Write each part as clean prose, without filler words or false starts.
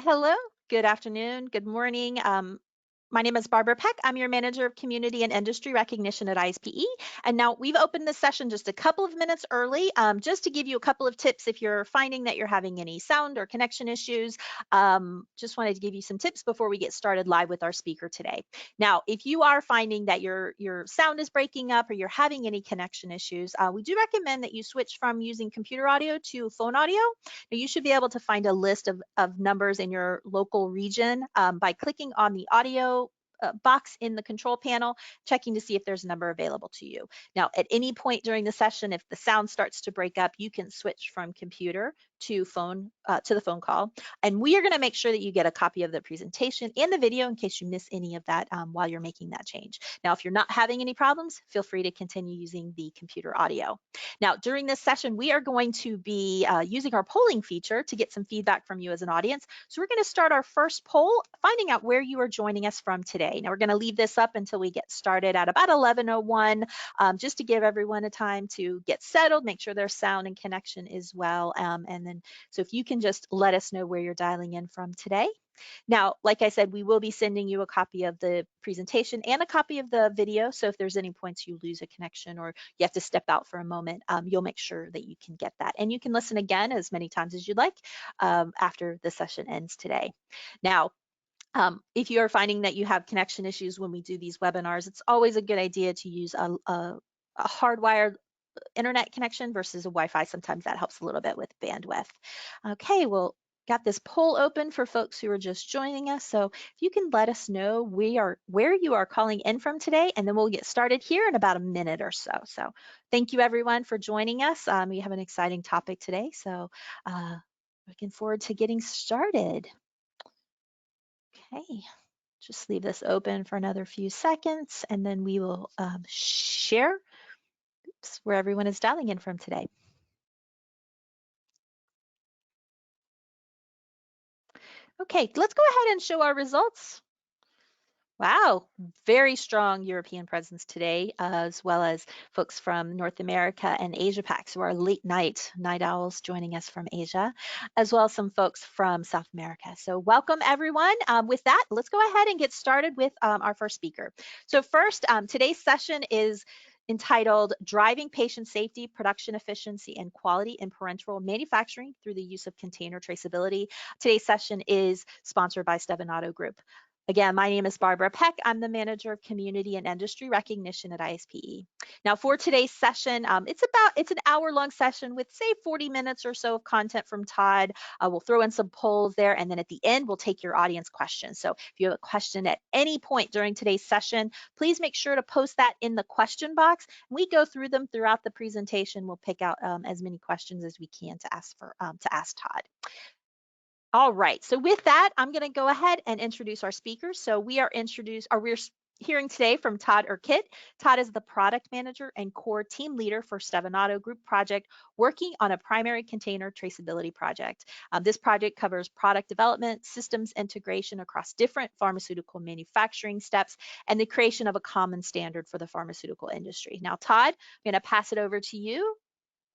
Hello, good afternoon, good morning. My name is Barbara Peck. I'm your Manager of Community and Industry Recognition at ISPE. And now we've opened this session just a couple of minutes early, just to give you a couple of tips if you're finding that you're having any sound or connection issues. Just wanted to give you some tips before we get started live with our speaker today. Now, if you are finding that your sound is breaking up or you're having any connection issues, we do recommend that you switch from using computer audio to phone audio. Now, you should be able to find a list of numbers in your local region by clicking on the audio box in the control panel, checking to see if there's a number available to you. Now, at any point during the session, if the sound starts to break up, you can switch from computer to phone to the phone call. And we are going to make sure that you get a copy of the presentation and the video in case you miss any of that while you're making that change. Now, if you're not having any problems, feel free to continue using the computer audio. Now, during this session, we are going to be using our polling feature to get some feedback from you as an audience. So we're going to start our first poll, finding out where you are joining us from today. Now, we're going to leave this up until we get started at about 11:01, just to give everyone a time to get settled, make sure their sound and connection is well. And then, so if you can just let us know where you're dialing in from today. Now, like I said, we will be sending you a copy of the presentation and a copy of the video. So if there's any points you lose a connection or you have to step out for a moment, you'll make sure that you can get that. And you can listen again as many times as you'd like after the session ends today. Now, if you are finding that you have connection issues when we do these webinars, it's always a good idea to use a hardwired internet connection versus a Wi-Fi. Sometimes that helps a little bit with bandwidth. Okay, well, got this poll open for folks who are just joining us. So if you can let us know where you are calling in from today, and then we'll get started here in about a minute or so. So thank you everyone for joining us. We have an exciting topic today. So looking forward to getting started. Okay, just leave this open for another few seconds, and then we will share where everyone is dialing in from today. Okay, let's go ahead and show our results. Wow, very strong European presence today, as well as folks from North America and Asia Pac, so our late night owls joining us from Asia, as well as some folks from South America. So welcome everyone. With that, let's go ahead and get started with our first speaker. So first, today's session is entitled Driving Patient Safety, Production Efficiency, and Quality in Parenteral Manufacturing Through the Use of Container Traceability. Today's session is sponsored by Stevanato Group. Again, my name is Barbara Peck. I'm the Manager of Community and Industry Recognition at ISPE. Now for today's session, it's an hour-long session with say 40 minutes or so of content from Todd. We'll throw in some polls there, and then at the end, we'll take your audience questions. So if you have a question at any point during today's session, please make sure to post that in the question box. We go through them throughout the presentation. We'll pick out as many questions as we can to ask Todd. All right, so with that, I'm going to go ahead and introduce our speakers. So we're hearing today from Todd Urquhart. Todd is the product manager and core team leader for Stevanato Group project, working on a primary container traceability project. This project covers product development, systems integration across different pharmaceutical manufacturing steps, and the creation of a common standard for the pharmaceutical industry. Now, Todd, I'm going to pass it over to you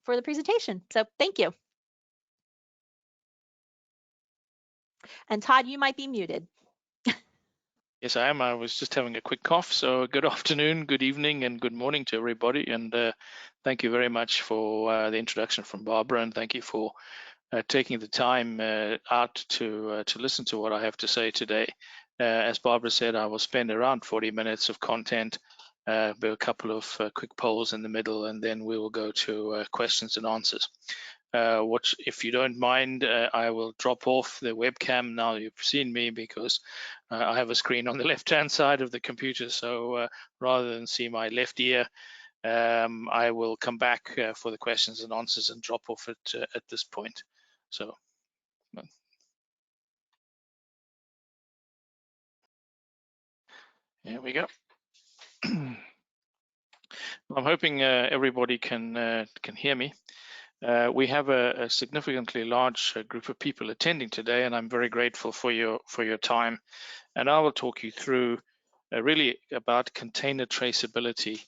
for the presentation. So thank you. And Todd, you might be muted. Yes, I am. I was just having a quick cough. So good afternoon, good evening, and good morning to everybody. And thank you very much for the introduction from Barbara, and thank you for taking the time out to listen to what I have to say today. As Barbara said, I will spend around 40 minutes of content, a couple of quick polls in the middle, and then we will go to questions and answers. If you don't mind, I will drop off the webcam now you've seen me, because I have a screen on the left-hand side of the computer. So rather than see my left ear, I will come back for the questions and answers and drop off at this point. So. Here we go. I'm hoping everybody can hear me. We have a significantly large group of people attending today, and I'm very grateful for your time. And I will talk you through really about container traceability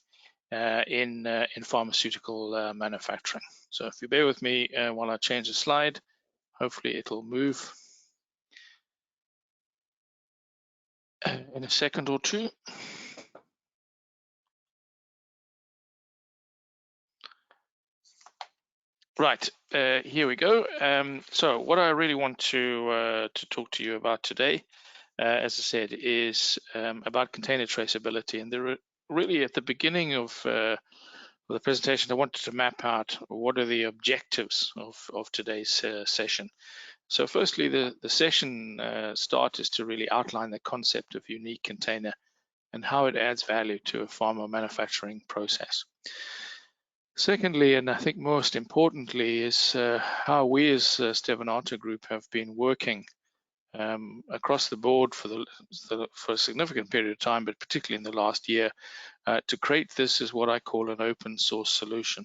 in pharmaceutical manufacturing. So if you bear with me while I change the slide, hopefully it'll move. in a second or two. Right, here we go. So what I really want to talk to you about today, as I said, is about container traceability. And really at the beginning of the presentation, I wanted to map out what are the objectives of today's session. So firstly, the session start is to really outline the concept of unique container and how it adds value to a pharma manufacturing process. Secondly, and I think most importantly, is how we as Stevanato Group have been working across the board for a significant period of time, but particularly in the last year, to create this is what I call an open source solution.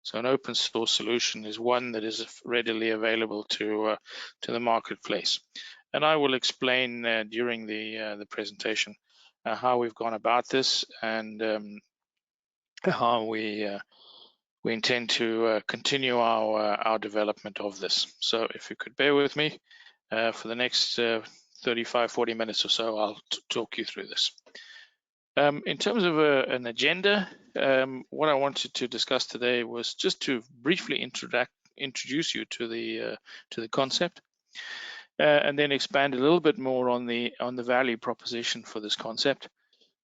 So an open source solution is one that is readily available to the marketplace. And I will explain during the presentation how we've gone about this and how we intend to continue our development of this. So if you could bear with me for the next 35-40 minutes or so, I'll talk you through this. In terms of an agenda, what I wanted to discuss today was just to briefly introduce you to the concept, and then expand a little bit more on the value proposition for this concept,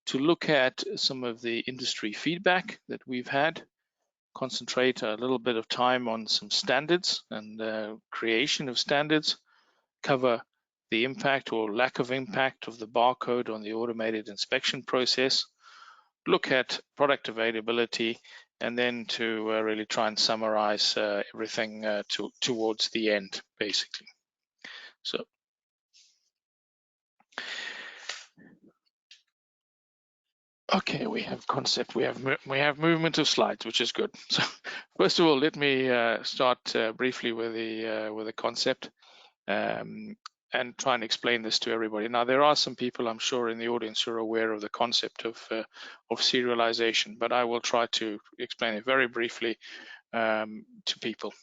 to look at some of the industry feedback that we've had, concentrate a little bit of time on some standards and creation of standards, cover the impact or lack of impact of the barcode on the automated inspection process, look at product availability, and then to really try and summarize everything towards the end, basically. So, okay, we have concept, we have movement of slides, which is good. So, first of all, let me start briefly with the concept. And try and explain this to everybody. Now, there are some people, I'm sure, in the audience who are aware of the concept of serialization, but I will try to explain it very briefly to people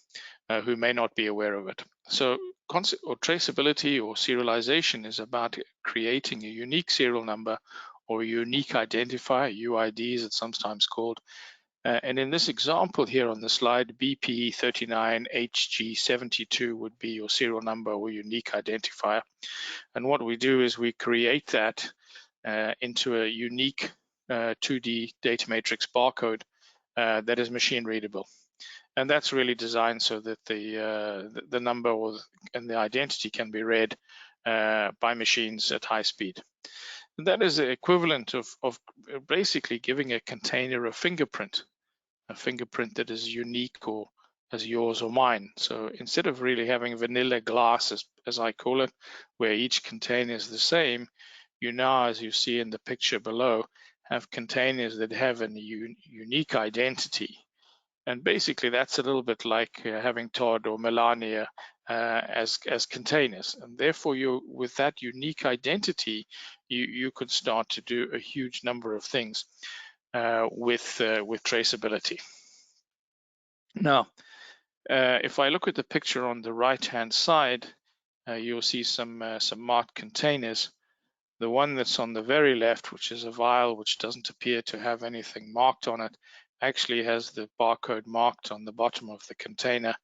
who may not be aware of it. So, concept or traceability or serialization is about creating a unique serial number or a unique identifier, UID as it's sometimes called. And in this example here on the slide, BP39HG72 would be your serial number or unique identifier. And what we do is we create that into a unique 2D data matrix barcode that is machine readable. And that's really designed so that the number and the identity can be read by machines at high speed. And that is the equivalent of basically giving a container a fingerprint that is unique or as yours or mine. So instead of really having vanilla glass, as I call it, where each container is the same, you now, as you see in the picture below, have containers that have a unique identity. And basically that's a little bit like having Todd or Melania as containers. And therefore with that unique identity, you could start to do a huge number of things with traceability. Now, if I look at the picture on the right-hand side, you'll see some marked containers. The one that's on the very left, which is a vial which doesn't appear to have anything marked on it, actually has the barcode marked on the bottom of the container.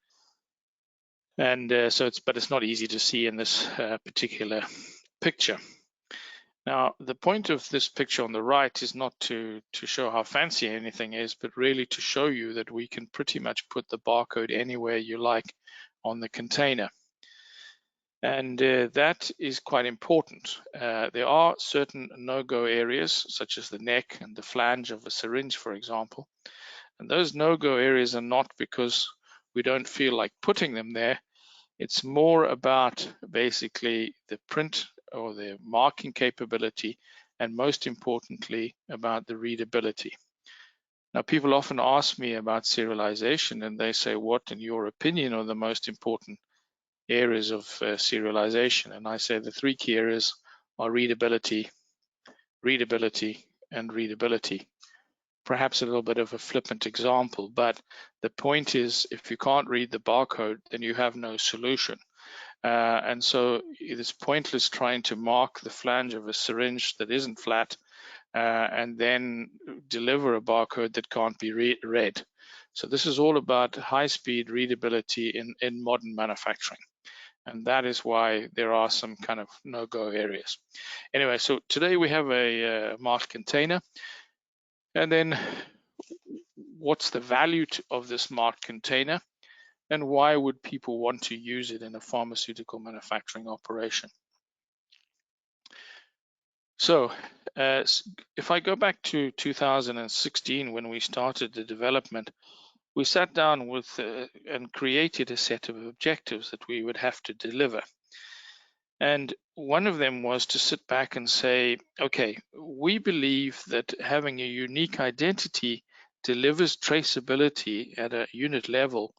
And but it's not easy to see in this particular picture. Now, the point of this picture on the right is not to show how fancy anything is, but really to show you that we can pretty much put the barcode anywhere you like on the container. And that is quite important. There are certain no-go areas, such as the neck and the flange of a syringe, for example. And those no-go areas are not because we don't feel like putting them there. It's more about basically the print or the marking capability, and most importantly, about the readability. Now, people often ask me about serialization, and they say, what, in your opinion, are the most important areas of serialization? And I say the three key areas are readability, readability, and readability. Perhaps a little bit of a flippant example, but the point is, if you can't read the barcode, then you have no solution. And so it is pointless trying to mark the flange of a syringe that isn't flat and then deliver a barcode that can't be read. So this is all about high-speed readability in modern manufacturing. And that is why there are some kind of no-go areas. Anyway, so today we have a marked container. And then what's the value of this marked container? And why would people want to use it in a pharmaceutical manufacturing operation? So if I go back to 2016, when we started the development, we sat down with and created a set of objectives that we would have to deliver. And one of them was to sit back and say, okay, we believe that having a unique identity delivers traceability at a unit level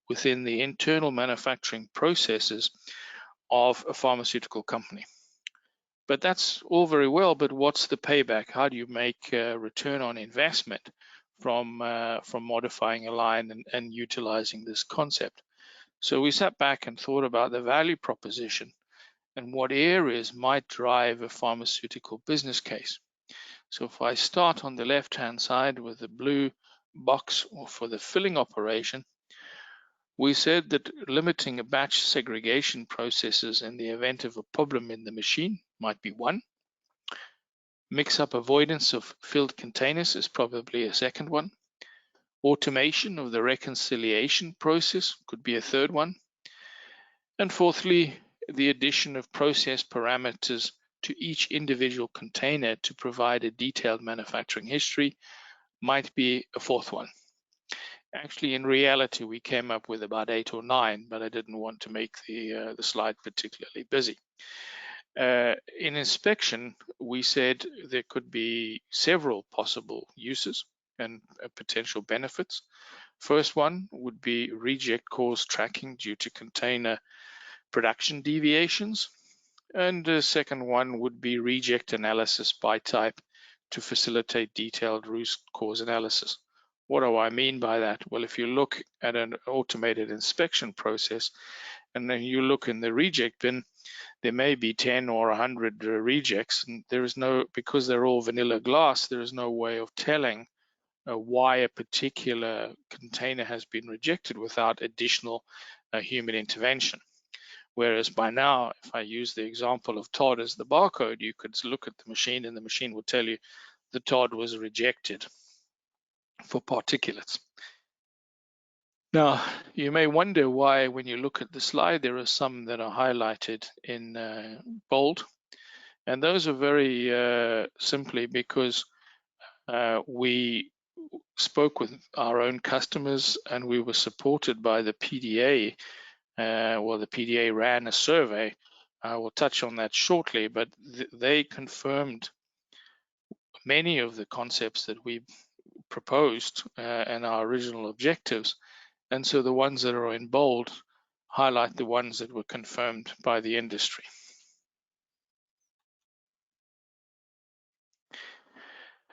within the internal manufacturing processes of a pharmaceutical company. But that's all very well, but what's the payback? How do you make a return on investment from modifying a line and utilizing this concept? So we sat back and thought about the value proposition and what areas might drive a pharmaceutical business case. So if I start on the left-hand side with the blue box for the filling operation, we said that limiting a batch segregation processes in the event of a problem in the machine might be one. Mix-up avoidance of filled containers is probably a second one. Automation of the reconciliation process could be a third one. And fourthly, the addition of process parameters to each individual container to provide a detailed manufacturing history might be a fourth one. Actually, in reality, we came up with about 8 or 9, but I didn't want to make the slide particularly busy. In inspection, we said there could be several possible uses and potential benefits. First one would be reject cause tracking due to container production deviations. And the second one would be reject analysis by type to facilitate detailed root cause analysis. What do I mean by that? Well, if you look at an automated inspection process and then you look in the reject bin, there may be 10 or 100 rejects, and there is no, because they're all vanilla glass, there is no way of telling why a particular container has been rejected without additional human intervention. Whereas by now, if I use the example of Todd as the barcode, you could look at the machine and the machine would tell you the Todd was rejected for particulates. Now, you may wonder why, when you look at the slide, there are some that are highlighted in bold. And those are very simply because we spoke with our own customers and we were supported by the PDA. Well, the PDA ran a survey. I will touch on that shortly, but they confirmed many of the concepts that we proposed and our original objectives. And so the ones that are in bold highlight the ones that were confirmed by the industry.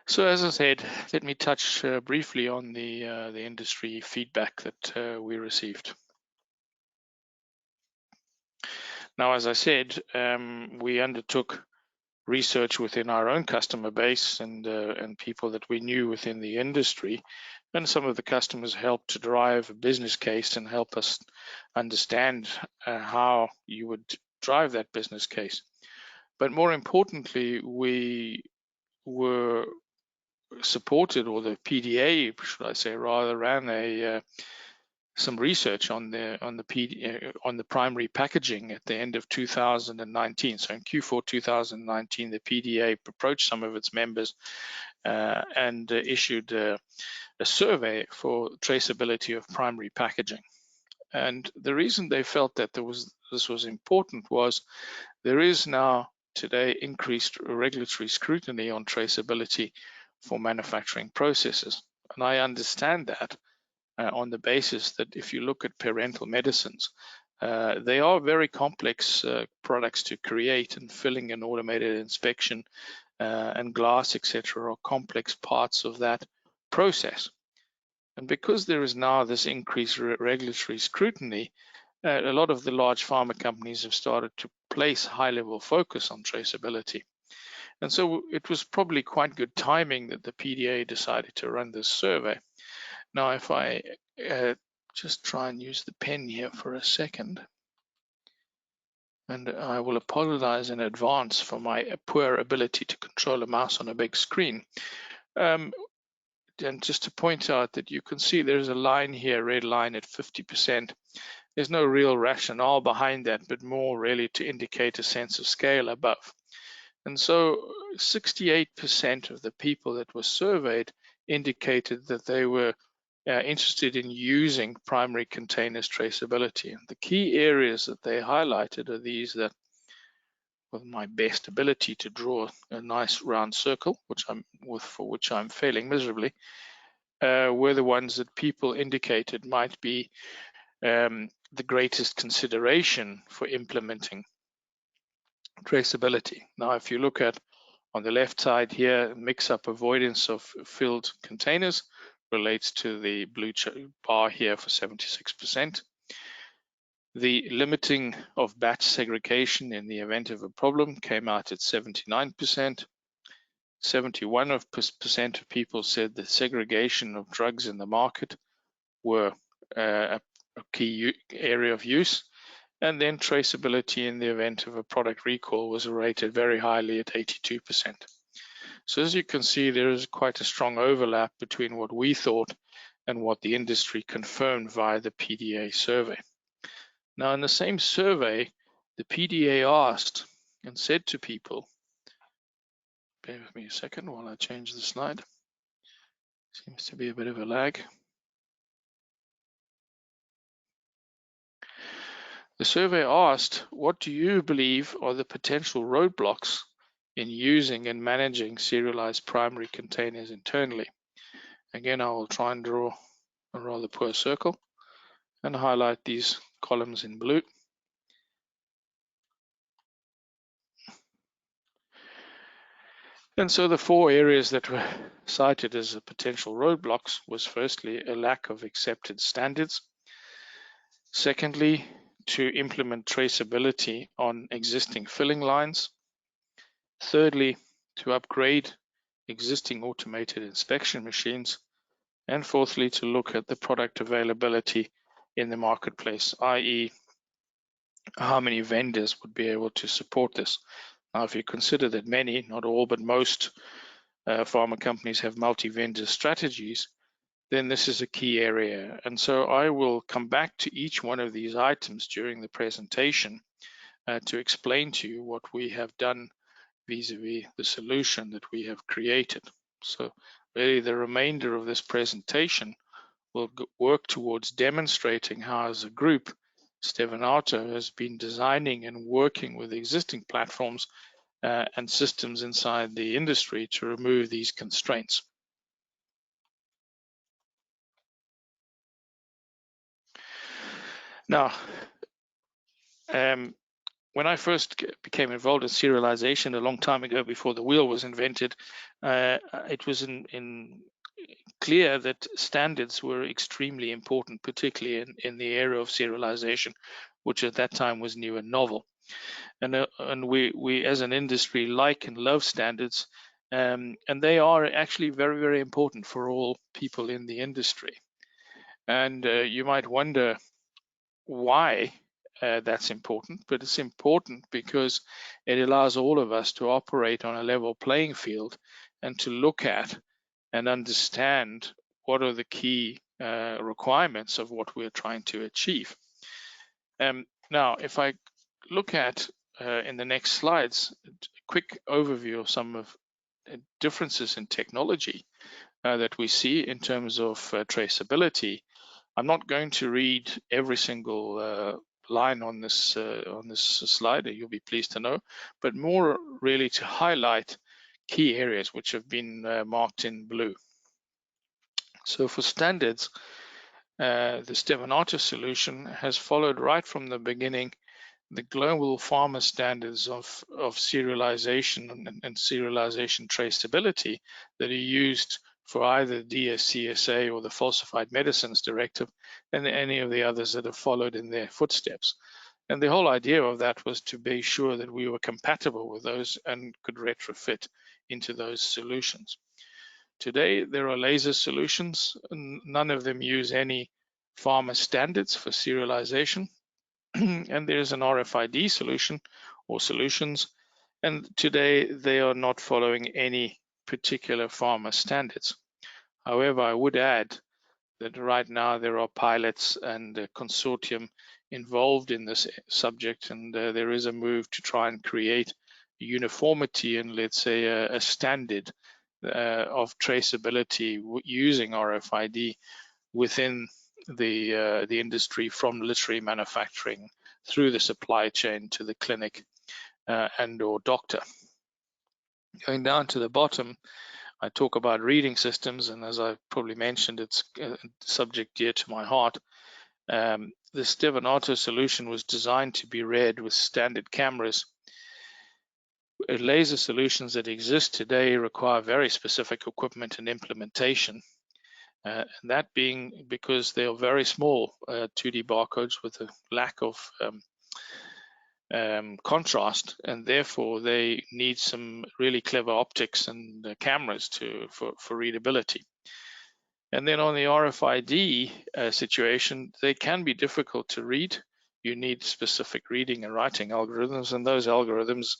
So as I said, let me touch briefly on the industry feedback that we received. Now, as I said, we undertook research within our own customer base and people that we knew within the industry, and some of the customers helped to drive a business case and help us understand how you would drive that business case. But more importantly, we were supported, or the PDA, should I say, rather ran some research on the primary packaging at the end of 2019. So in Q4 2019, the PDA approached some of its members and issued a survey for traceability of primary packaging. And the reason they felt that this was important was there is now today increased regulatory scrutiny on traceability for manufacturing processes. And I understand that on the basis that if you look at parenteral medicines, they are very complex products to create, and filling and automated inspection and glass, etc., are complex parts of that process. And because there is now this increased regulatory scrutiny, a lot of the large pharma companies have started to place high-level focus on traceability. And so it was probably quite good timing that the PDA decided to run this survey. Now, if I just try and use the pen here for a second, and I will apologize in advance for my poor ability to control a mouse on a big screen. And just to point out that you can see there's a line here, red line at 50%. There's no real rationale behind that, but more really to indicate a sense of scale above. And so 68% of the people that were surveyed indicated that they were interested in using primary containers traceability. And the key areas that they highlighted are these that, with my best ability to draw a nice round circle, for which I'm failing miserably, were the ones that people indicated might be the greatest consideration for implementing traceability. Now, if you look at on the left side here, mix-up avoidance of filled containers relates to the blue bar here for 76%. The limiting of batch segregation in the event of a problem came out at 79%. 71% of people said that segregation of drugs in the market were a key area of use. And then traceability in the event of a product recall was rated very highly at 82%. So as you can see, there is quite a strong overlap between what we thought and what the industry confirmed via the PDA survey. Now, in the same survey, the PDA asked and said to people, bear with me a second while I change the slide. Seems to be a bit of a lag. The survey asked, what do you believe are the potential roadblocks in using and managing serialized primary containers internally? Again, I will try and draw a rather poor circle and highlight these columns in blue. And so the four areas that were cited as potential roadblocks was firstly a lack of accepted standards. Secondly, to implement traceability on existing filling lines. Thirdly, to upgrade existing automated inspection machines. And fourthly, to look at the product availability in the marketplace, i.e. how many vendors would be able to support this. Now, if you consider that many, not all, but most pharma companies have multi-vendor strategies, then this is a key area. And so I will come back to each one of these items during the presentation to explain to you what we have done vis-a-vis the solution that we have created. So really the remainder of this presentation will work towards demonstrating how, as a group, Stevanato has been designing and working with existing platforms and systems inside the industry to remove these constraints. Now, when I first became involved in serialization a long time ago, before the wheel was invented, it was clear that standards were extremely important, particularly in the area of serialization, which at that time was new and novel. And we as an industry like and love standards, and they are actually very, very important for all people in the industry. And you might wonder why that's important, but it's important because it allows all of us to operate on a level playing field and to look at and understand what are the key requirements of what we're trying to achieve. Now, if I look at in the next slides, a quick overview of some of the differences in technology that we see in terms of traceability. I'm not going to read every single line on this slide, you'll be pleased to know, but more really to highlight key areas which have been marked in blue. So for standards, the Stevanato solution has followed right from the beginning the global pharma standards of serialization and serialization traceability that are used for either DSCSA or the Falsified Medicines Directive and any of the others that have followed in their footsteps. And the whole idea of that was to be sure that we were compatible with those and could retrofit into those solutions. Today, there are laser solutions, and none of them use any Pharma standards for serialization. And there's an RFID solution or solutions, and today they are not following any particular Pharma standards. However, I would add that right now there are pilots and a consortium involved in this subject, and there is a move to try and create uniformity and, let's say, a standard of traceability using RFID within the industry, from literally manufacturing through the supply chain to the clinic and or doctor. Going down to the bottom, I talk about reading systems, and as I probably mentioned, it's a subject dear to my heart. The Stevanato solution was designed to be read with standard cameras. Laser solutions that exist today require very specific equipment and implementation. And that being because they are very small 2D barcodes with a lack of contrast, and therefore they need some really clever optics and cameras for readability. And then on the RFID situation, they can be difficult to read. You need specific reading and writing algorithms, and those algorithms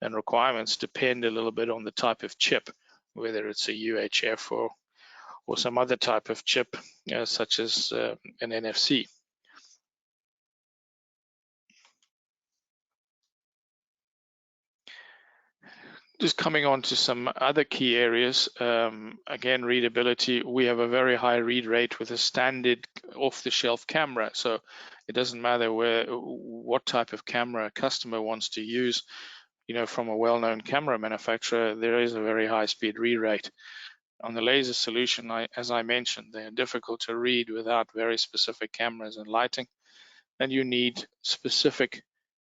and requirements depend a little bit on the type of chip, whether it's a UHF or some other type of chip, such as an NFC. Just coming on to some other key areas, again, readability. We have a very high read rate with a standard off-the-shelf camera, so it doesn't matter what type of camera a customer wants to use. From a well-known camera manufacturer, there is a very high-speed read rate. On the laser solution, as I mentioned, they are difficult to read without very specific cameras and lighting, and you need specific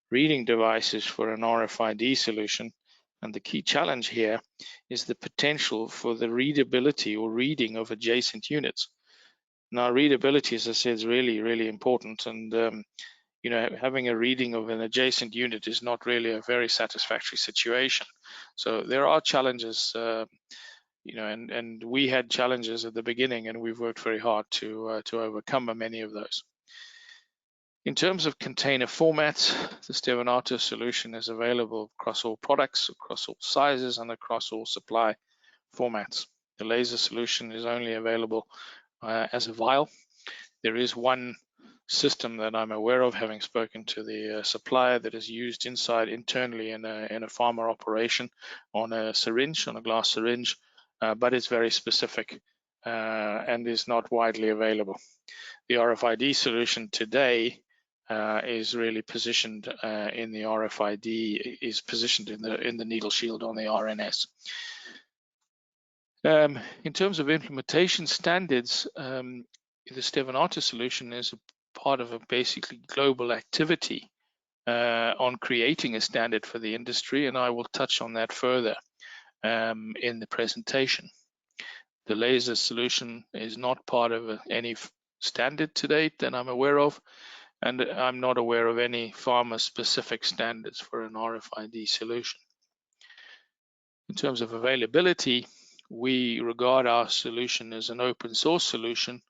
reading devices for an RFID solution. And the key challenge here is the potential for the readability or reading of adjacent units. Now, readability, as I said, is really, really important. And, having a reading of an adjacent unit is not really a very satisfactory situation. So there are challenges, and we had challenges at the beginning, and we've worked very hard to overcome many of those. In terms of container formats, the Stevanato solution is available across all products, across all sizes, and across all supply formats. The laser solution is only available as a vial. There is one system that I'm aware of, having spoken to the supplier, that is used internally in a pharma operation on a syringe, on a glass syringe, but it's very specific and is not widely available. The RFID solution today is really positioned in the RFID, is positioned in the needle shield on the RNS. In terms of implementation standards, the Stevanato solution is a part of a basically global activity on creating a standard for the industry, and I will touch on that further in the presentation. The laser solution is not part of any standard to date that I'm aware of, and I'm not aware of any pharma-specific standards for an RFID solution. In terms of availability, we regard our solution as an open source solution.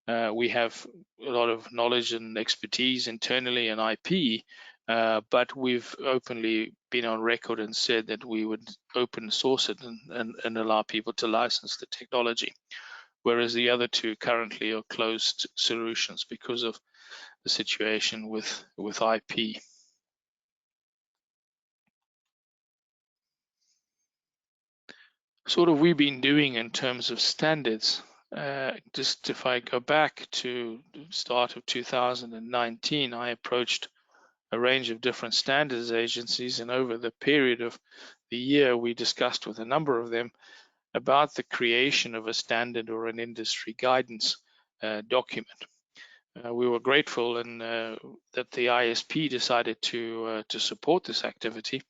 We have a lot of knowledge and expertise internally and IP, but we've openly been on record and said that we would open source it and allow people to license the technology, whereas the other two currently are closed solutions because of the situation with IP. So what have we been doing in terms of standards? Just if I go back to the start of 2019, I approached a range of different standards agencies, and over the period of the year, we discussed with a number of them about the creation of a standard or an industry guidance document. We were grateful that the ISP decided to support this activity.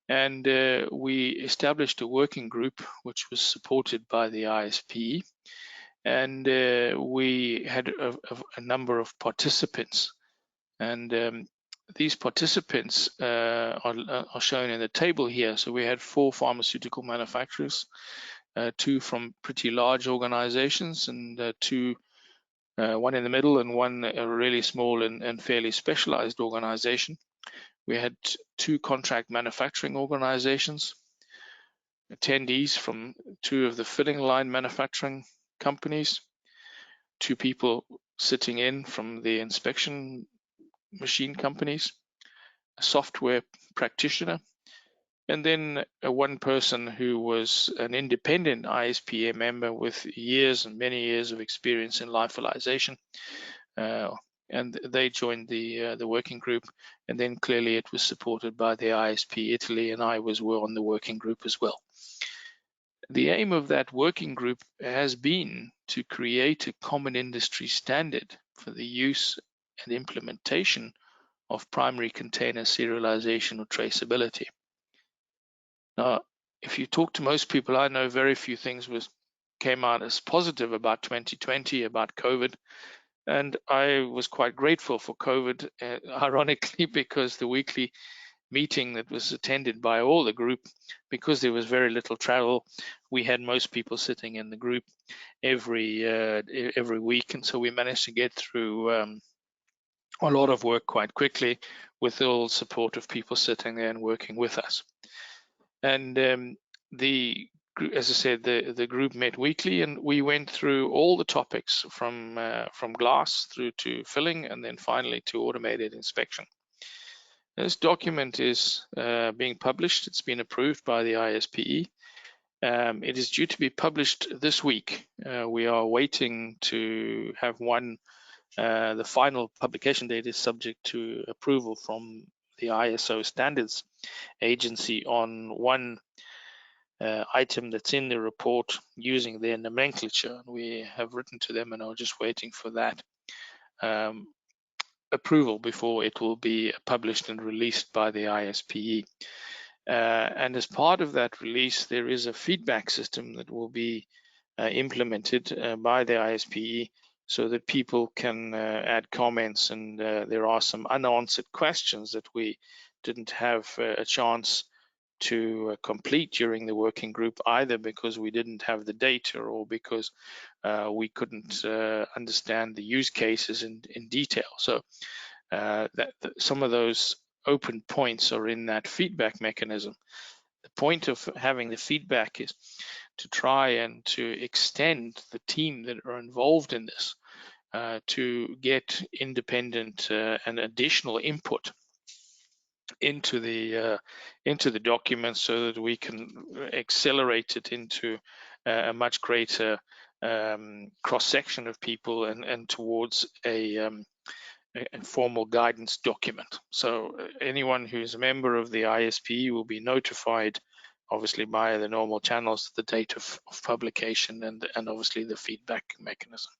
And we established a working group which was supported by the ISPE, and we had a number of participants. And these participants are shown in the table here. So we had 4 pharmaceutical manufacturers, 2 from pretty large organizations, and 2, one in the middle and one a really small and fairly specialized organization. We had 2 contract manufacturing organizations, attendees from 2 of the filling line manufacturing companies, 2 people sitting in from the inspection machine companies, a software practitioner, and then one person who was an independent ISPA member with years and many years of experience in lyophilization. And they joined the working group, and then clearly it was supported by the ISP Italy, and I were on the working group as well. The aim of that working group has been to create a common industry standard for the use and implementation of primary container serialization or traceability. Now, if you talk to most people, I know very few things came out as positive about 2020, about COVID. And I was quite grateful for COVID, ironically, because the weekly meeting that was attended by all the group, because there was very little travel, we had most people sitting in the group every week, and so we managed to get through a lot of work quite quickly with all support of people sitting there and working with us. And as I said, the group met weekly, and we went through all the topics from glass through to filling, and then finally to automated inspection. This document is being published. It's been approved by the ISPE. It is due to be published this week. We are waiting to have the final publication date is subject to approval from the ISO standards agency on one item that's in the report using their nomenclature. We have written to them and are just waiting for that approval before it will be published and released by the ISPE. And as part of that release, there is a feedback system that will be implemented by the ISPE so that people can add comments, and there are some unanswered questions that we didn't have a chance to complete during the working group, either because we didn't have the data or because we couldn't understand the use cases in detail. So some of those open points are in that feedback mechanism. The point of having the feedback is to try and to extend the team that are involved in this to get independent and additional input into the document so that we can accelerate it into a much greater cross-section of people and towards a formal guidance document. So anyone who's a member of the ISP will be notified, obviously via the normal channels, the date of publication and obviously the feedback mechanism.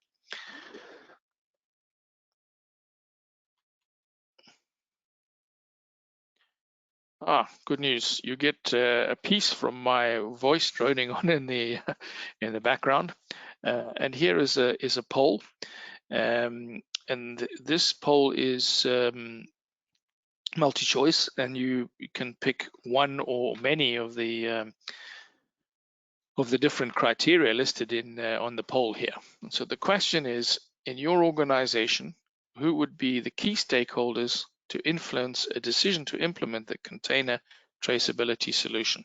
Good news. You get a piece from my voice droning on in the background. And here is a poll. And this poll is multi-choice, and you can pick one or many of the different criteria listed on the poll here. And so the question is, in your organization, who would be the key stakeholders to influence a decision to implement the container traceability solution?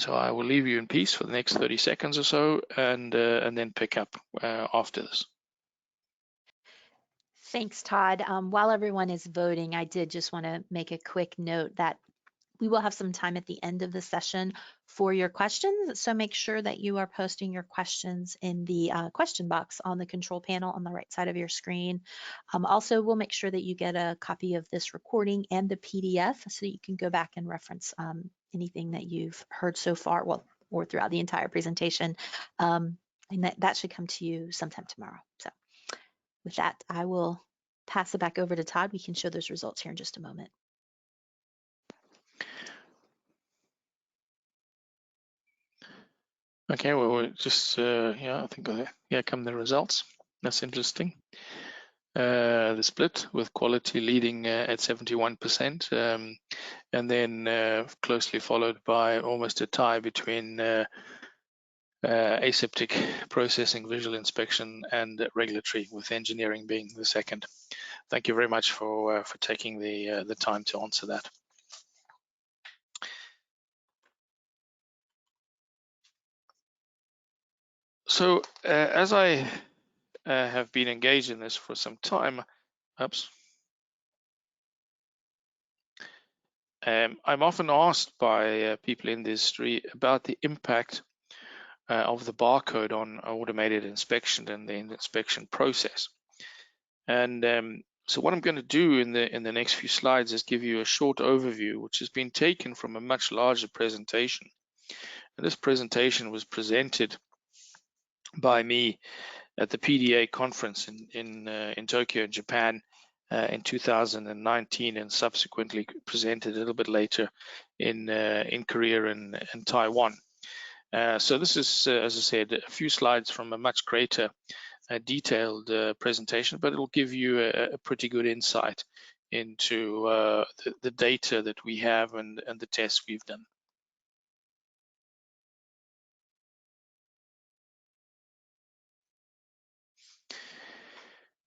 So I will leave you in peace for the next 30 seconds or so, and then pick up after this. Thanks, Todd. While everyone is voting, I did just want to make a quick note that we will have some time at the end of the session for your questions. So make sure that you are posting your questions in the question box on the control panel on the right side of your screen. Also, we'll make sure that you get a copy of this recording and the PDF so that you can go back and reference anything that you've heard so far, well, or throughout the entire presentation. And that should come to you sometime tomorrow. So with that, I will pass it back over to Todd. We can show those results here in just a moment. Okay, well, we're just, yeah, I think here come the results. That's interesting. The split with quality leading at 71%, and then closely followed by almost a tie between aseptic processing, visual inspection, and regulatory, with engineering being the second. Thank you very much for taking the time to answer that. So as I have been engaged in this for some time, I'm often asked by people in the industry about the impact of the barcode on automated inspection and the inspection process. And so what I'm going to do in the next few slides is give you a short overview, which has been taken from a much larger presentation. And this presentation was presented by me at the PDA conference in Tokyo, Japan, in 2019, and subsequently presented a little bit later in Korea and Taiwan. So this is, as I said, a few slides from a much greater detailed presentation, but it will give you a pretty good insight into the data that we have and the tests we've done.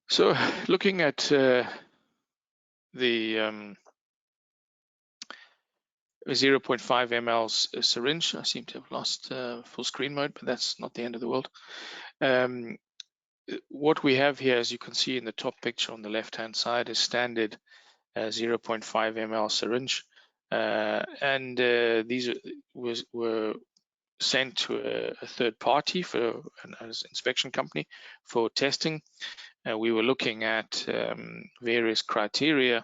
So looking at the 0.5 ml syringe, I seem to have lost full screen mode, but that's not the end of the world. What we have here, as you can see in the top picture on the left-hand side, is standard 0.5 ml syringe, and these were sent to a third party for an inspection company for testing. We were looking at various criteria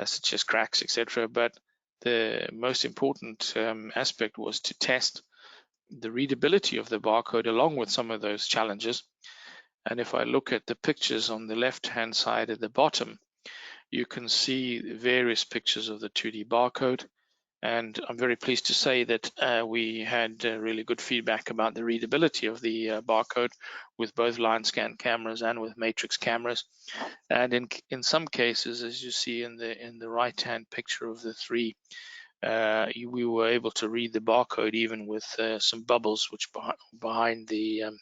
such as cracks, etc. But the most important aspect was to test the readability of the barcode along with some of those challenges. And if I look at the pictures on the left-hand side at the bottom, you can see various pictures of the 2D barcode. And I'm very pleased to say that we had really good feedback about the readability of the barcode with both line scan cameras and with matrix cameras. And in some cases, as you see in the right-hand picture of the three, we were able to read the barcode even with some bubbles which behind the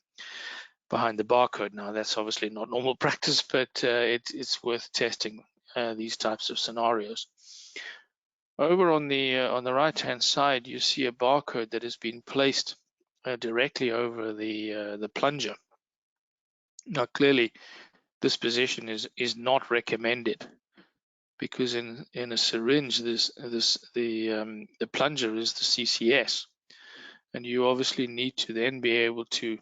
barcode. Now that's obviously not normal practice, but it's worth testing these types of scenarios. Over on the right-hand side, you see a barcode that has been placed directly over the plunger. Now, clearly, this position is not recommended because in a syringe, the plunger is the CCS, and you obviously need to then be able to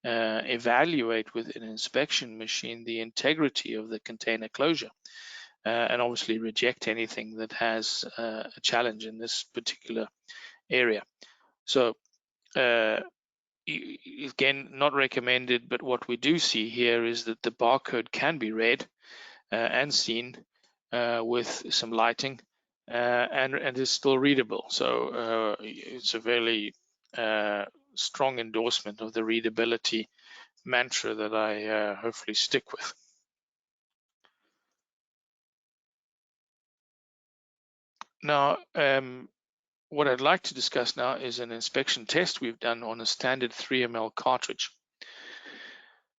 evaluate with an inspection machine the integrity of the container closure. And obviously reject anything that has a challenge in this particular area. So again, not recommended, but what we do see here is that the barcode can be read and seen with some lighting and is still readable. So it's a very strong endorsement of the readability mantra that I hopefully stick with. Now, what I'd like to discuss now is an inspection test we've done on a standard 3 ml cartridge.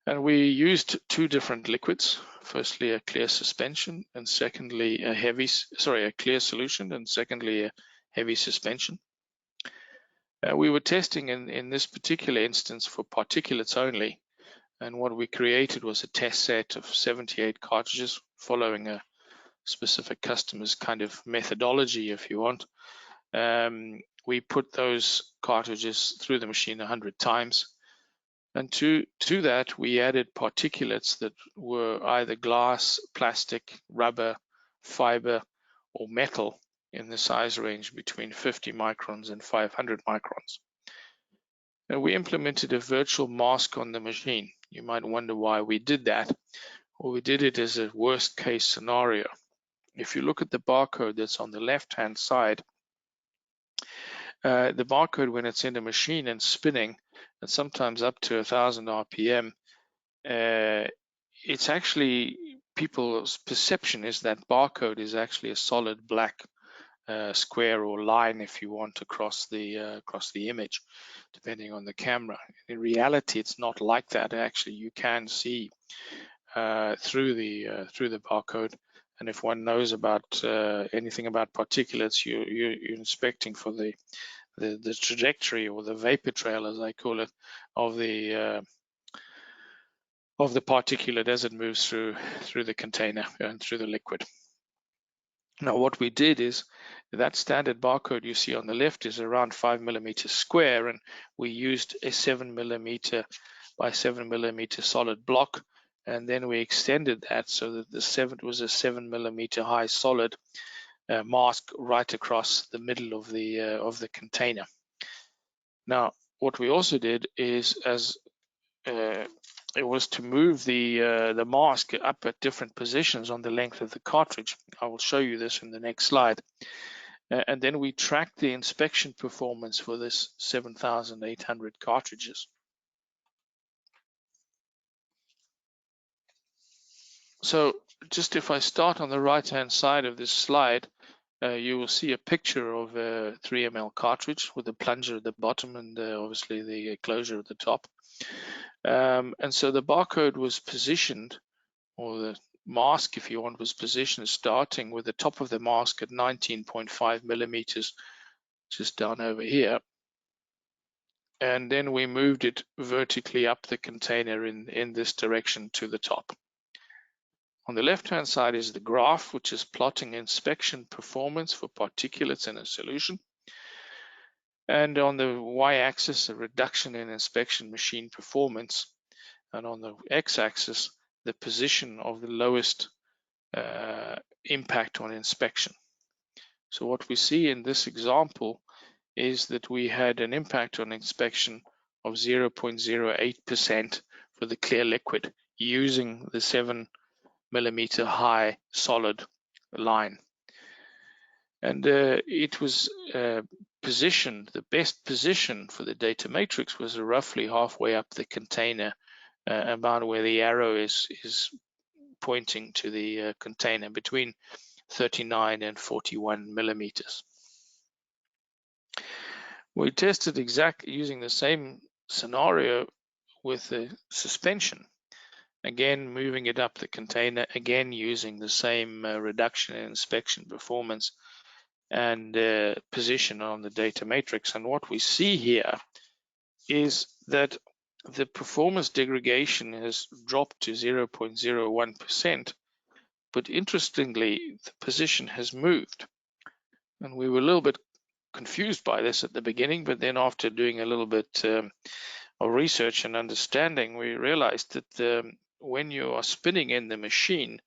And we used two different liquids. Firstly, a clear suspension, and secondly, a clear solution, and secondly, a heavy suspension. We were testing in this particular instance for particulates only. And what we created was a test set of 78 cartridges following a specific customer's kind of methodology, if you want. We put those cartridges through the machine 100 times. And to that, we added particulates that were either glass, plastic, rubber, fiber, or metal in the size range between 50 microns and 500 microns. And we implemented a virtual mask on the machine. You might wonder why we did that. Well, we did it as a worst case scenario. If you look at the barcode that's on the left-hand side, the barcode, when it's in the machine and spinning, and sometimes up to 1,000 RPM, it's actually, people's perception is that barcode is actually a solid black square or line, if you want, across the image, depending on the camera. In reality, it's not like that. Actually, you can see through the barcode, and if one knows about anything about particulates, you're inspecting for the trajectory, or the vapor trail, as I call it, of the particulate as it moves through the container and through the liquid. Now, what we did is, that standard barcode you see on the left is around 5 millimeters square, and we used a 7 millimeter by 7 millimeter solid block, and then we extended that so that it was a 7 millimeter high solid mask right across the middle of the container. Now, what we also did is, it was to move the mask up at different positions on the length of the cartridge. I will show you this in the next slide. And then we tracked the inspection performance for this 7,800 cartridges. So just if I start on the right-hand side of this slide, you will see a picture of a 3 ml cartridge with a plunger at the bottom and obviously the closure at the top. And so the barcode was positioned, or the mask, if you want, was positioned starting with the top of the mask at 19.5 millimeters, just down over here. And then we moved it vertically up the container in this direction to the top. On the left-hand side is the graph, which is plotting inspection performance for particulates in a solution. And on the y-axis, a reduction in inspection machine performance. And on the x-axis, the position of the lowest impact on inspection. So what we see in this example is that we had an impact on inspection of 0.08% for the clear liquid using the 7 millimeter high solid line. And it was positioned, the best position for the data matrix was roughly halfway up the container, about where the arrow is pointing to the container, between 39 and 41 millimeters. We tested exactly using the same scenario with the suspension. Again, moving it up the container, again using the same reduction in inspection performance and position on the data matrix. And what we see here is that the performance degradation has dropped to 0.01%, but interestingly, the position has moved. And we were a little bit confused by this at the beginning, but then after doing a little bit of research and understanding, we realized that when you are spinning in the machine,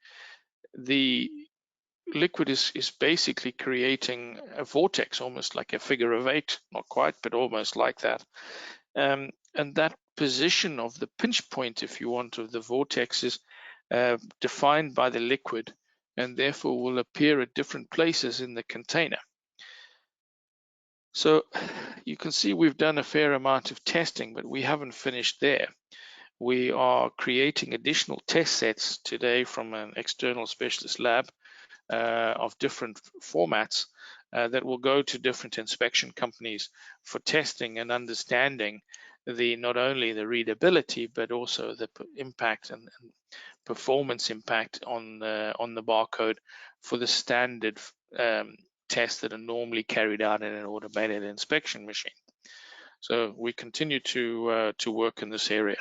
the liquid is basically creating a vortex, almost like a figure of 8, not quite, but almost like that. And that position of the pinch point, if you want, of the vortex is defined by the liquid, and therefore will appear at different places in the container. So you can see we've done a fair amount of testing, but we haven't finished there. We are creating additional test sets today from an external specialist lab of different formats that will go to different inspection companies for testing and understanding not only the readability, but also the impact and performance impact on the barcode for the standard tests that are normally carried out in an automated inspection machine. So we continue to work in this area.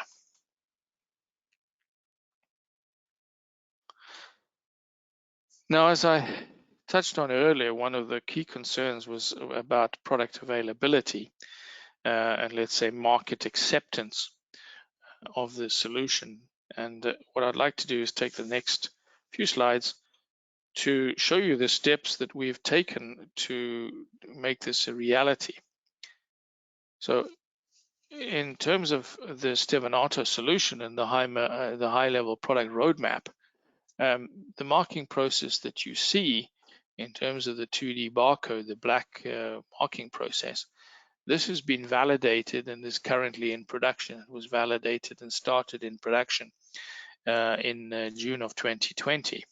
Now, as I touched on earlier, one of the key concerns was about product availability and, let's say, market acceptance of the solution. And what I'd like to do is take the next few slides to show you the steps that we've taken to make this a reality. So in terms of the Stevanato solution and the high-level product roadmap, the marking process that you see in terms of the 2D barcode, the black marking process, This has been validated and is currently in production. It was validated and started in production in June of 2020.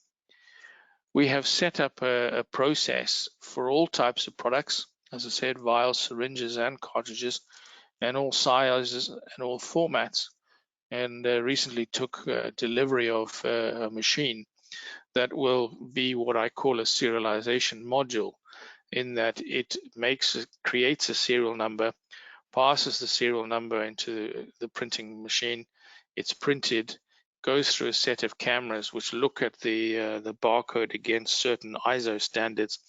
We have set up a process for all types of products, as I said, vials, syringes, and cartridges, and all sizes and all formats. And recently took delivery of a machine that will be what I call a serialization module, in that it creates a serial number, passes the serial number into the printing machine. It's printed, goes through a set of cameras which look at the barcode against certain ISO standards,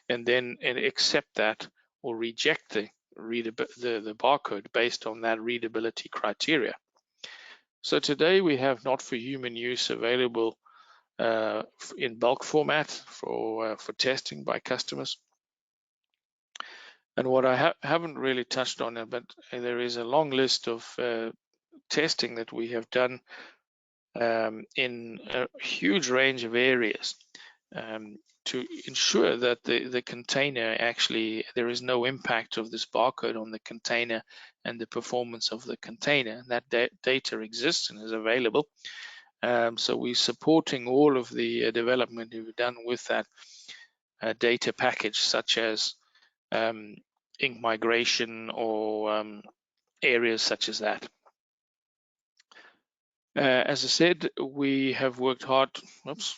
and then accept that or reject the barcode based on that readability criteria. So today we have not for human use available in bulk format for testing by customers. And what I haven't really touched on it, but there is a long list of testing that we have done in a huge range of areas to ensure that the container actually, there is no impact of this barcode on the container and the performance of the container. And that data exists and is available. So we're supporting all of the development we've done with that data package, such as ink migration or areas such as that. As I said, we have worked hard. Oops,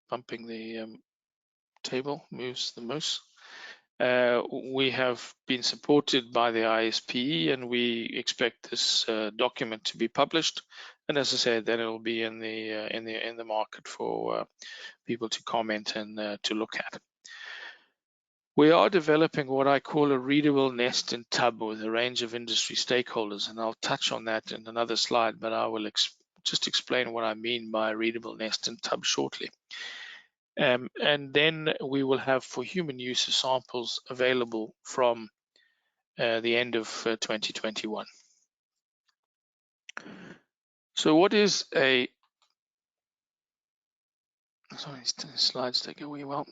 bumping the table, moves the mouse. We have been supported by the ISPE, and we expect this document to be published. And as I said, then it will be in the market for people to comment and to look at. We are developing what I call a readable nest and tub with a range of industry stakeholders, and I'll touch on that in another slide, but I will just explain what I mean by readable nest and tub shortly. And then we will have for human use samples available from the end of 2021. So what is a, sorry, slides take a wee while.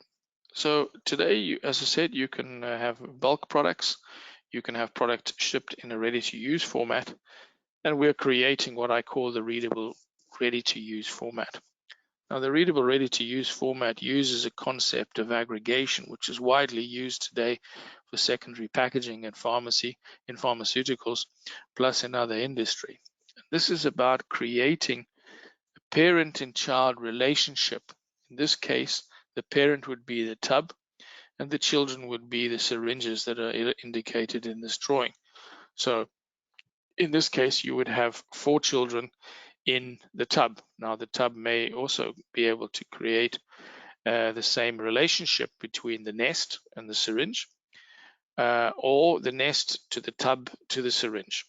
So today, as I said, you can have bulk products. You can have product shipped in a ready-to-use format, and we're creating what I call the readable ready-to-use format. Now, the readable ready-to-use format uses a concept of aggregation, which is widely used today for secondary packaging and pharmacy, in pharmaceuticals, plus in other industry. This is about creating a parent and child relationship. In this case, the parent would be the tub, and the children would be the syringes that are indicated in this drawing. So in this case, you would have 4 children in the tub. Now, the tub may also be able to create the same relationship between the nest and the syringe, or the nest to the tub to the syringe,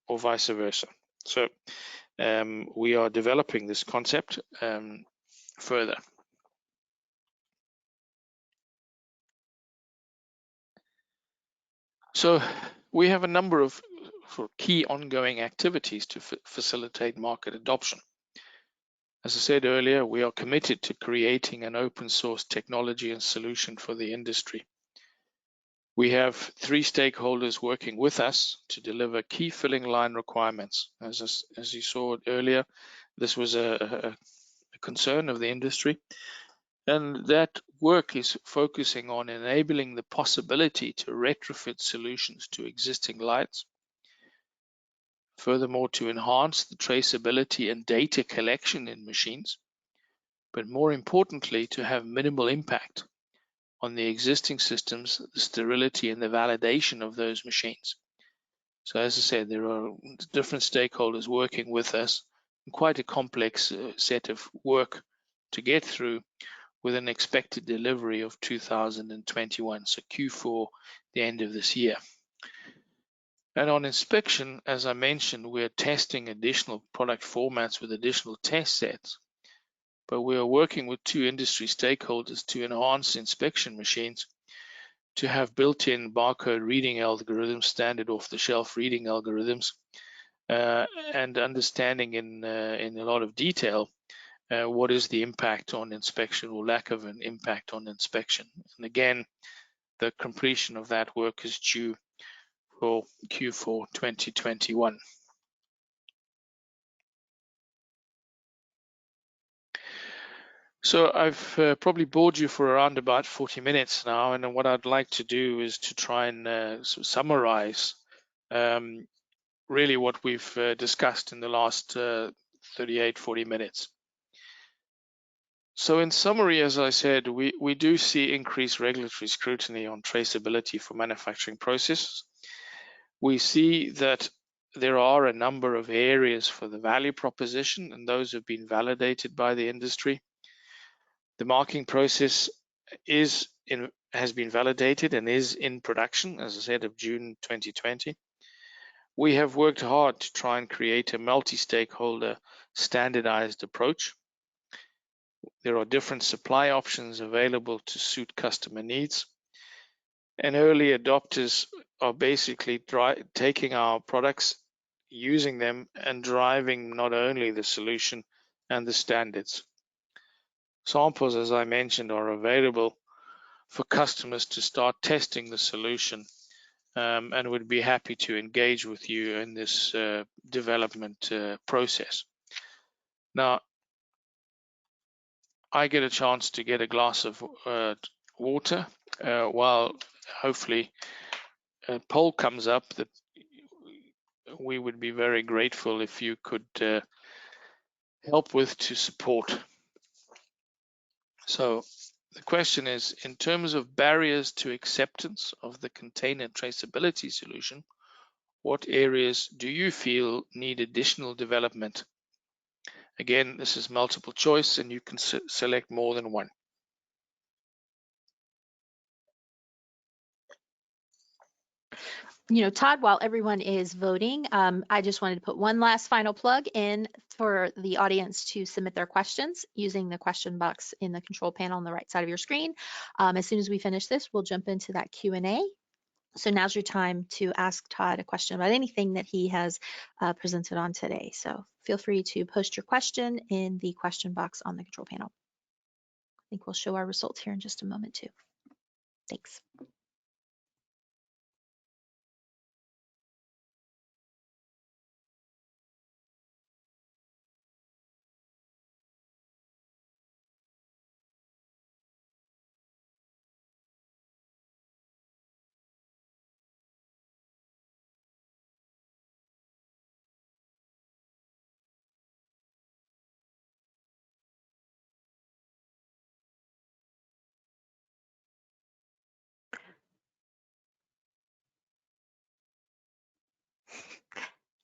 or vice versa. So we are developing this concept further. So we have a number of key ongoing activities to facilitate market adoption. As I said earlier, we are committed to creating an open source technology and solution for the industry. We have 3 stakeholders working with us to deliver key filling line requirements. As you saw earlier, this was a concern of the industry. And that work is focusing on enabling the possibility to retrofit solutions to existing lines. Furthermore, to enhance the traceability and data collection in machines, but more importantly, to have minimal impact on the existing systems, the sterility and the validation of those machines. So as I said, there are different stakeholders working with us, and quite a complex set of work to get through, with an expected delivery of 2021, so Q4, the end of this year. And on inspection, as I mentioned, we're testing additional product formats with additional test sets, but we are working with 2 industry stakeholders to enhance inspection machines to have built-in barcode reading algorithms, standard off-the-shelf reading algorithms, and understanding in a lot of detail what is the impact on inspection or lack of an impact on inspection. And again, the completion of that work is due for Q4 2021. So I've probably bored you for around about 40 minutes now, and what I'd like to do is to try and summarize really what we've discussed in the last 38, 40 minutes. So in summary, as I said, we do see increased regulatory scrutiny on traceability for manufacturing processes. We see that there are a number of areas for the value proposition, and those have been validated by the industry. The marking process has been validated and is in production, as I said, of June 2020. We have worked hard to try and create a multi-stakeholder standardized approach. There are different supply options available to suit customer needs. And early adopters are basically taking our products, using them, and driving not only the solution and the standards. Samples, as I mentioned, are available for customers to start testing the solution, and would be happy to engage with you in this development process. Now, I get a chance to get a glass of water while hopefully a poll comes up that we would be very grateful if you could help with to support. So the question is, in terms of barriers to acceptance of the container traceability solution, what areas do you feel need additional development? Again, this is multiple choice and you can select more than one. You know, Todd, while everyone is voting, I just wanted to put one last final plug in for the audience to submit their questions using the question box in the control panel on the right side of your screen. As soon as we finish this, we'll jump into that Q&A. So now's your time to ask Todd a question about anything that he has presented on today. So feel free to post your question in the question box on the control panel. I think we'll show our results here in just a moment too. Thanks.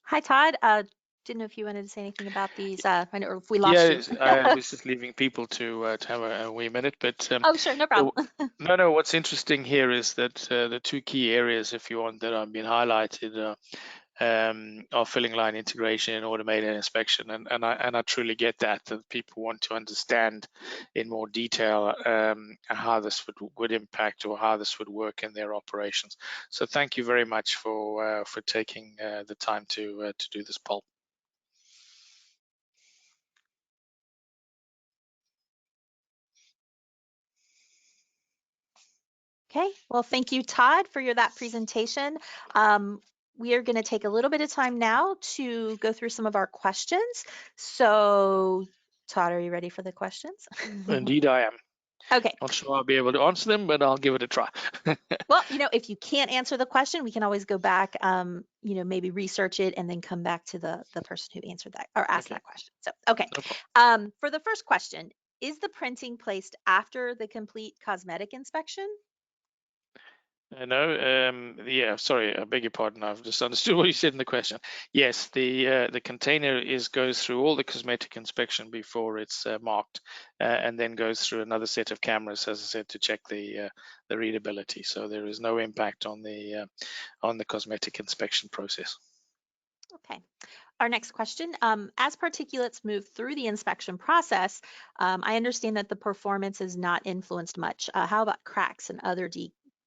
Hi, Todd. Didn't know if you wanted to say anything about these, or if we lost you. I was just leaving people to have a wee minute, but Oh, sure, no problem. no. What's interesting here is that the two key areas, if you want, that have been highlighted are filling line integration and automated inspection, and I truly get that people want to understand in more detail how this would impact or how this would work in their operations. So thank you very much for taking the time to do this poll. Okay, well, thank you, Todd, for that presentation. We are going to take a little bit of time now to go through some of our questions. So, Todd, are you ready for the questions? Indeed, I am. Okay. Not sure I'll be able to answer them, but I'll give it a try. Well, you know, if you can't answer the question, we can always go back, you know, maybe research it and then come back to the person who answered that or asked that question. So, okay. No for the first question, is the printing placed after the complete cosmetic inspection? No, yeah, sorry, I beg your pardon. I've just understood what you said in the question. Yes, the container goes through all the cosmetic inspection before it's marked, and then goes through another set of cameras, as I said, to check the readability. So there is no impact on the cosmetic inspection process. Okay. Our next question, as particulates move through the inspection process, I understand that the performance is not influenced much. How about cracks and other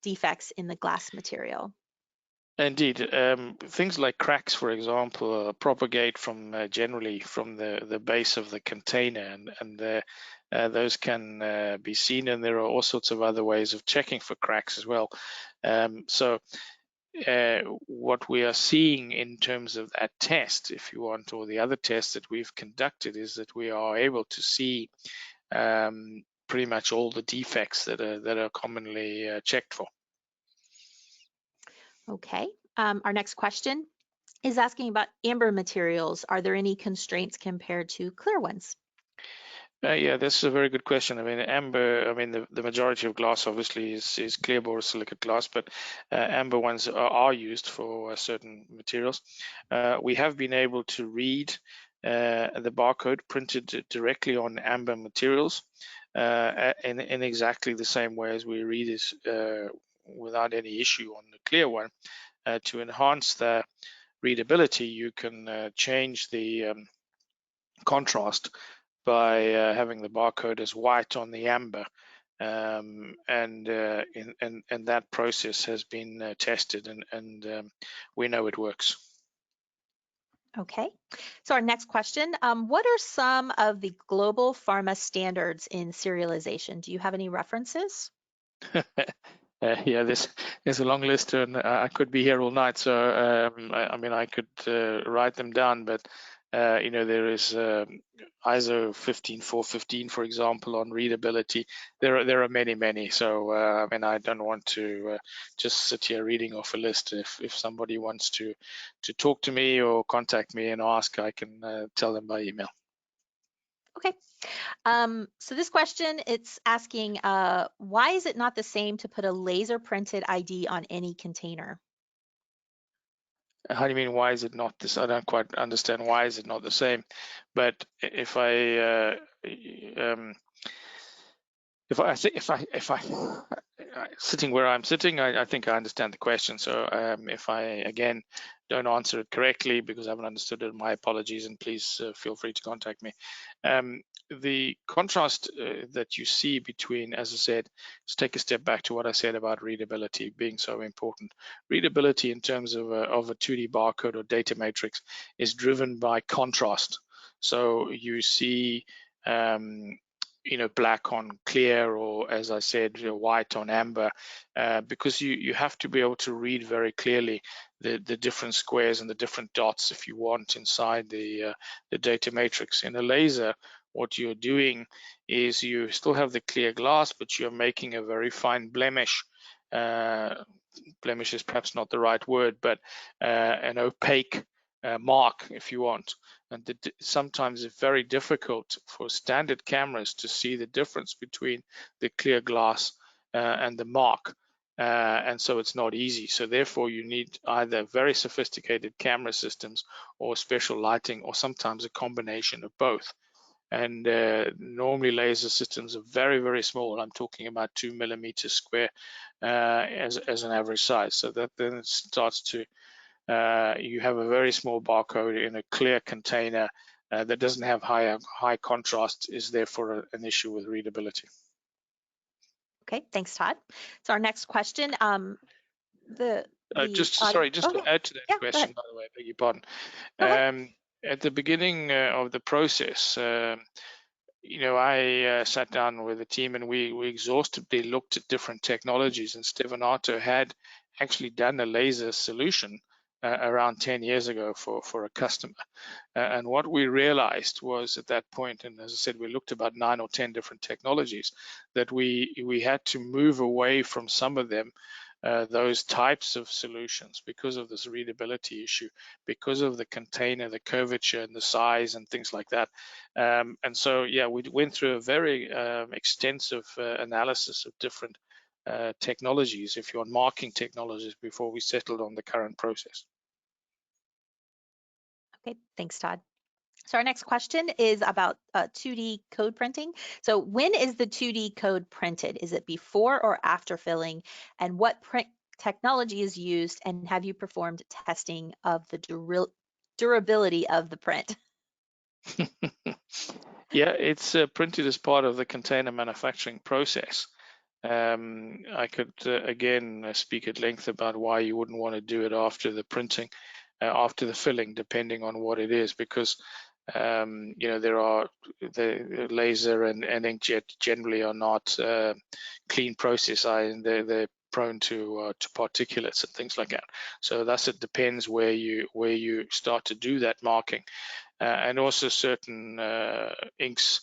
defects in the glass material? Indeed, things like cracks, for example, propagate from generally from the base of the container, and those can be seen, and there are all sorts of other ways of checking for cracks as well. So what we are seeing in terms of that test, if you want, or the other tests that we've conducted, is that we are able to see pretty much all the defects that are commonly checked for. Okay. Our next question is asking about amber materials. Are there any constraints compared to clear ones? Yeah, this is a very good question. I mean, amber, I mean, the majority of glass obviously is clear borosilicate glass, but amber ones are used for certain materials. We have been able to read the barcode printed directly on amber materials in exactly the same way as we read it without any issue on the clear one. To enhance the readability, you can change the contrast by having the barcode as white on the amber, and that process has been tested, and we know it works. Okay, so our next question, what are some of the global pharma standards in serialization? Do you have any references? Yeah, there's a long list, and I could be here all night. So I mean, I could write them down, but you know, there is ISO 15415, for example, on readability. There are many. So I mean, I don't want to just sit here reading off a list. If somebody wants to talk to me or contact me and ask, I can tell them by email. Okay. So this question, it's asking, why is it not the same to put a laser printed ID on any container? How do you mean, why is it not this? I don't quite understand why is it not the same. But if I sitting where I'm sitting, I think I understand the question. So if I again don't answer it correctly because I haven't understood it, my apologies, and please feel free to contact me. The contrast that you see between, as I said, let's take a step back to what I said about readability being so important. Readability in terms of a 2D barcode or data matrix is driven by contrast. So you see you know, black on clear, or as I said, white on amber, because you have to be able to read very clearly the different squares and the different dots, if you want, inside the data matrix. In a laser, what you're doing is you still have the clear glass, but you're making a very fine blemish. Blemish is perhaps not the right word, but an opaque mark, if you want. And sometimes it's very difficult for standard cameras to see the difference between the clear glass and the mark. And so it's not easy. So therefore you need either very sophisticated camera systems or special lighting, or sometimes a combination of both. And normally laser systems are very small. I'm talking about 2 millimeters square as an average size. So that then it starts to you have a very small barcode in a clear container that doesn't have high contrast, is therefore an issue with readability. Okay, thanks, Todd. So our next question, Just audio. sorry, just to add to that Yeah, go question, ahead. by the way, I beg your pardon. Go ahead. At the beginning of the process, you know, I sat down with the team and we exhaustively looked at different technologies, and Stevanato had actually done a laser solution around 10 years ago for a customer. And what we realized was at that point, and as I said, we looked about 9 or 10 different technologies, that we had to move away from some of them, those types of solutions, because of this readability issue, because of the container, the curvature and the size and things like that. And so, yeah, we went through a very extensive analysis of different technologies, if you want, marking technologies, before we settled on the current process. Okay, thanks, Todd. So our next question is about 2D code printing. So when is the 2D code printed? Is it before or after filling? And what print technology is used? And have you performed testing of the durability of the print? Yeah, it's printed as part of the container manufacturing process. I could again speak at length about why you wouldn't want to do it after the printing, after the filling, depending on what it is, because you know, there are the laser and inkjet generally are not clean process. They're prone to particulates and things like that. So thus it depends where you start to do that marking, and also certain inks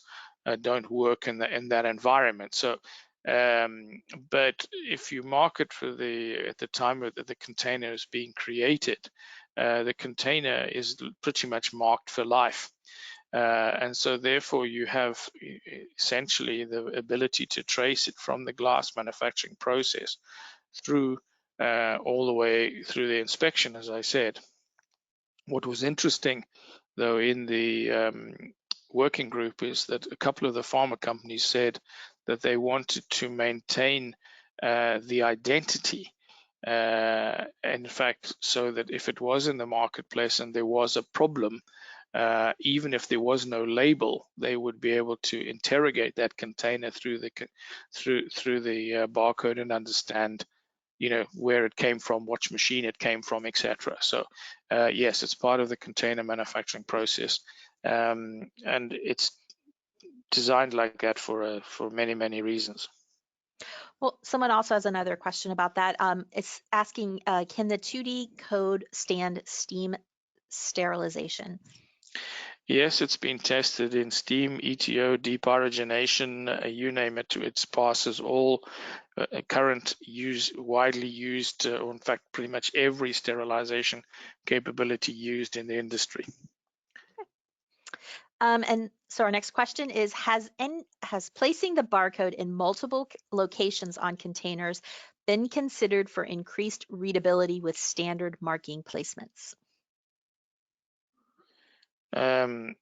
don't work in that environment. So, but if you mark it for at the time that the container is being created, the container is pretty much marked for life. And so therefore you have essentially the ability to trace it from the glass manufacturing process through all the way through the inspection, as I said. What was interesting, though, in the working group is that a couple of the pharma companies said that they wanted to maintain the identity. In fact, so that if it was in the marketplace and there was a problem, even if there was no label, they would be able to interrogate that container through the barcode and understand, where it came from, which machine it came from, etc. So yes, it's part of the container manufacturing process, and it's designed like that for many reasons. Well, someone also has another question about that. It's asking, can the 2D code stand steam sterilization? Yes, it's been tested in steam, ETO, depyrogenation, you name it. It passes all current widely used, or in fact, pretty much every sterilization capability used in the industry. And so our next question is, has placing the barcode in multiple locations on containers been considered for increased readability with standard marking placements? I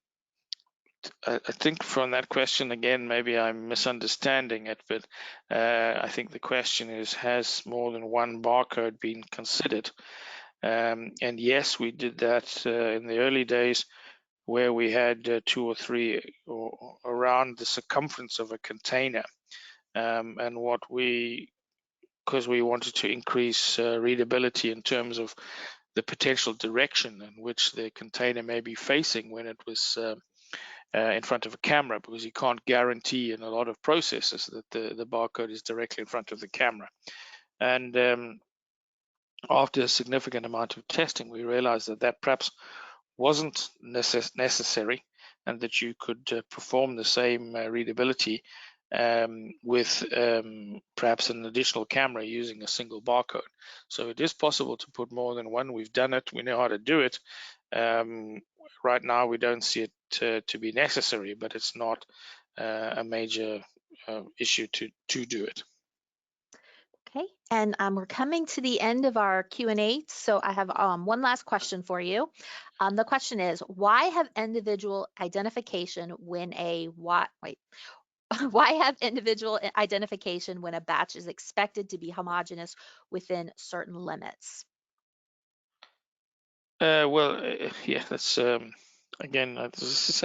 think from that question, again, maybe I'm misunderstanding it, but I think the question is, has more than one barcode been considered? And yes, we did that in the early days, where we had 2 or 3 or around the circumference of a container. And because we wanted to increase readability in terms of the potential direction in which the container may be facing when it was in front of a camera, because you can't guarantee in a lot of processes that the barcode is directly in front of the camera. And after a significant amount of testing, we realized that perhaps wasn't necessary, and that you could perform the same readability with perhaps an additional camera using a single barcode. So it is possible to put more than one. We've done it. We know how to do it. Right now, we don't see it to be necessary, but it's not a major issue to do it. Okay, and we're coming to the end of our Q&A, so I have one last question for you. The question is, why have individual identification when why have individual identification when a batch is expected to be homogeneous within certain limits? Yeah, that's again, this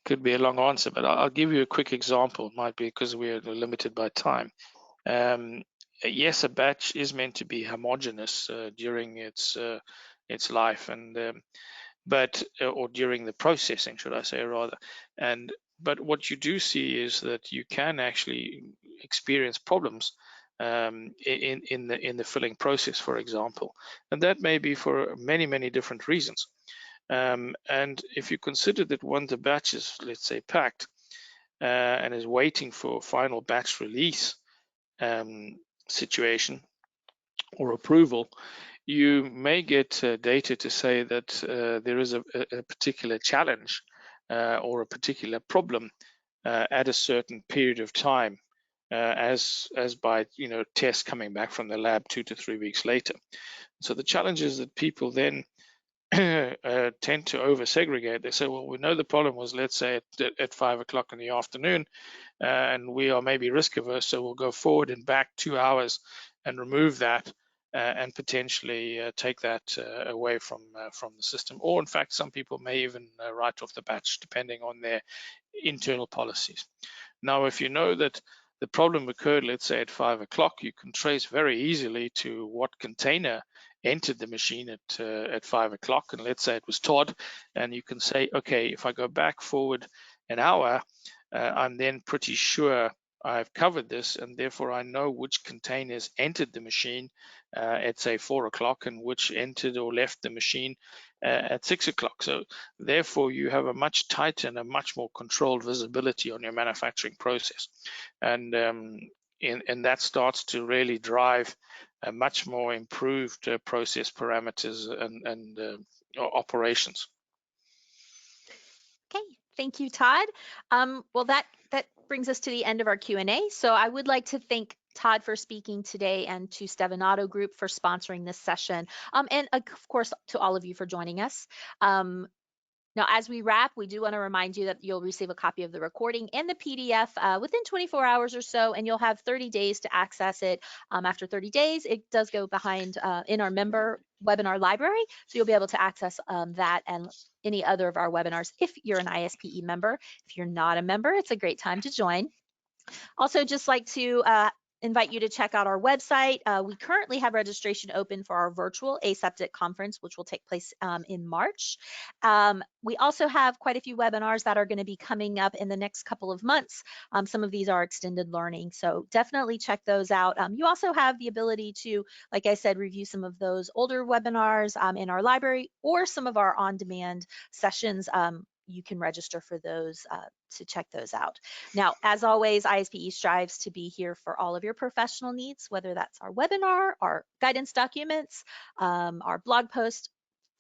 could be a long answer, but I'll give you a quick example. It might be because we're limited by time. Yes, a batch is meant to be homogeneous during its life, and or during the processing, should I say, rather. But what you do see is that you can actually experience problems in the filling process, for example, and that may be for many different reasons. And if you consider that once the batch is, let's say, packed and is waiting for final batch release situation or approval, you may get data to say that there is a particular challenge or a particular problem at a certain period of time, as by tests coming back from the lab 2 to 3 weeks later. So the challenge is that people then tend to over segregate. They say, well, we know the problem was, let's say, at 5 o'clock in the afternoon, and we are maybe risk averse, so we'll go forward and back 2 hours and remove that and potentially take that away from the system. Or in fact, some people may even write off the batch depending on their internal policies. Now, if you know that the problem occurred, let's say, at 5 o'clock, you can trace very easily to what container entered the machine at 5 o'clock, and let's say it was Todd, and you can say, okay, if I go back forward an hour, I'm then pretty sure I've covered this, and therefore I know which containers entered the machine at say 4 o'clock and which entered or left the machine at 6 o'clock. So therefore you have a much tighter and a much more controlled visibility on your manufacturing process. And that starts to really drive a much more improved process parameters and operations. Okay, thank you, Todd. Well, that brings us to the end of our Q&A. So I would like to thank Todd for speaking today and to Stevanato Group for sponsoring this session. And of course, to all of you for joining us. Now, as we wrap, we do want to remind you that you'll receive a copy of the recording and the PDF within 24 hours or so, and you'll have 30 days to access it. After 30 days, it does go behind in our member webinar library, so you'll be able to access that and any other of our webinars if you're an ISPE member. If you're not a member, it's a great time to join. Also, just like to invite you to check out our website. We currently have registration open for our virtual aseptic conference, which will take place in March. We also have quite a few webinars that are going to be coming up in the next couple of months. Some of these are extended learning, so definitely check those out. You also have the ability to, like I said, review some of those older webinars in our library or some of our on-demand sessions. You can register for those to check those out. Now, as always, ISPE strives to be here for all of your professional needs, whether that's our webinar, our guidance documents, our blog post,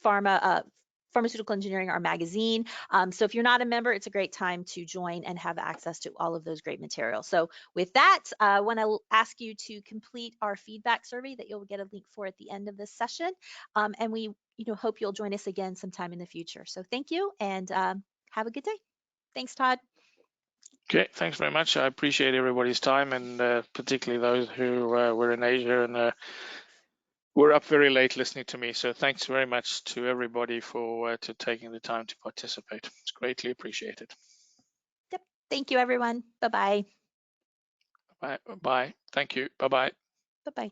pharmaceutical engineering, our magazine. So if you're not a member, it's a great time to join and have access to all of those great materials. So with that, I want to ask you to complete our feedback survey that you'll get a link for at the end of this session. And we hope you'll join us again sometime in the future. So thank you and have a good day. Thanks, Todd. Okay, thanks very much. I appreciate everybody's time, and particularly those who were in Asia and were up very late listening to me. So thanks very much to everybody for taking the time to participate. It's greatly appreciated. Yep. Thank you, everyone. Bye-bye. Bye. Bye. Thank you. Bye-bye. Bye-bye.